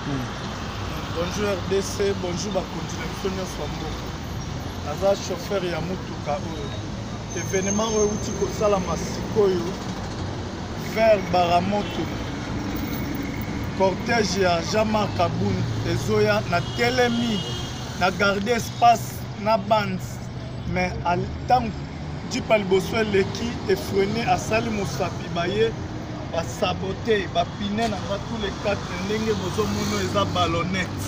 Bonjour RDC, bonjour bakontinue nyonso ya mboka. Aza chauffeur ya mutuka oyo. Événement oyo uti kosalama sikoyo vers Baramoto. Cortège ya Jean-Marc Kabund ezoya na telemi na garder espace na bande mais tant jipa liboso eleki efrené asali mosapi baye basabote bapine na tous les quatre ndenge bozomona eza ballonnette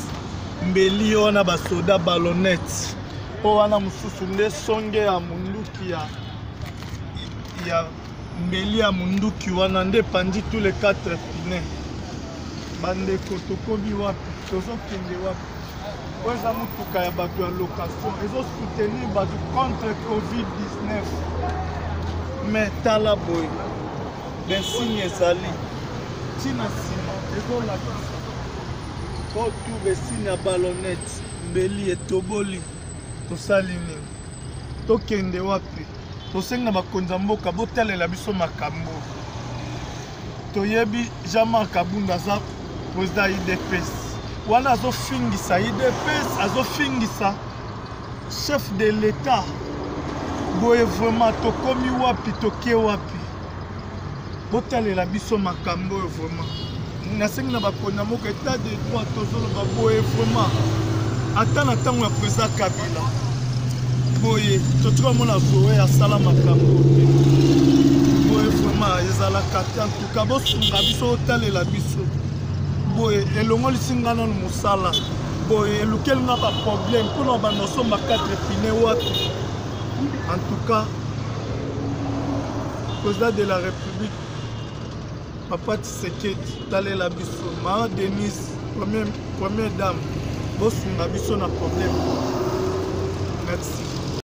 mbeli wana basoda ballonnette o wana mususu nde songe ya munduki ya mbeli ya munduki wana nde pandi tous les quatre pine bandeko tokobi wapi tozokende wapi oyo eza mutuka ya bato ya location ezosoutenir bato contre covid-19 mais tala boye bensigne ezali ntina nsima ezolakisa otu besigne ya ballonnette mbeli etoboli tosali nini tokende wapi tosenga bakonzi ya mboka botalela biso makambo toyebi Jean-Marc Kabund aza président IDPS wana azofingisa IDPS azofingisa chef de l'État boye vraiment tokomi wapi toke wapi botalela biso makambo oyo vraiment nasengi na bakonzi ya mboka état de droit tozoloba boye vraiment ata na ntango ya président Kabila boye totikomona zoe asala makambo te boye vraiment ezalaka te en tout cas bosunga biso otalela biso boye elongolisi nga nano mosala boye elukeli nga baproblème mpona banoso ma 4 pine wapi en tout cas président de la république Papa Tshisekedi talela biso Mara Denise première dame bosunga biso na problème merci.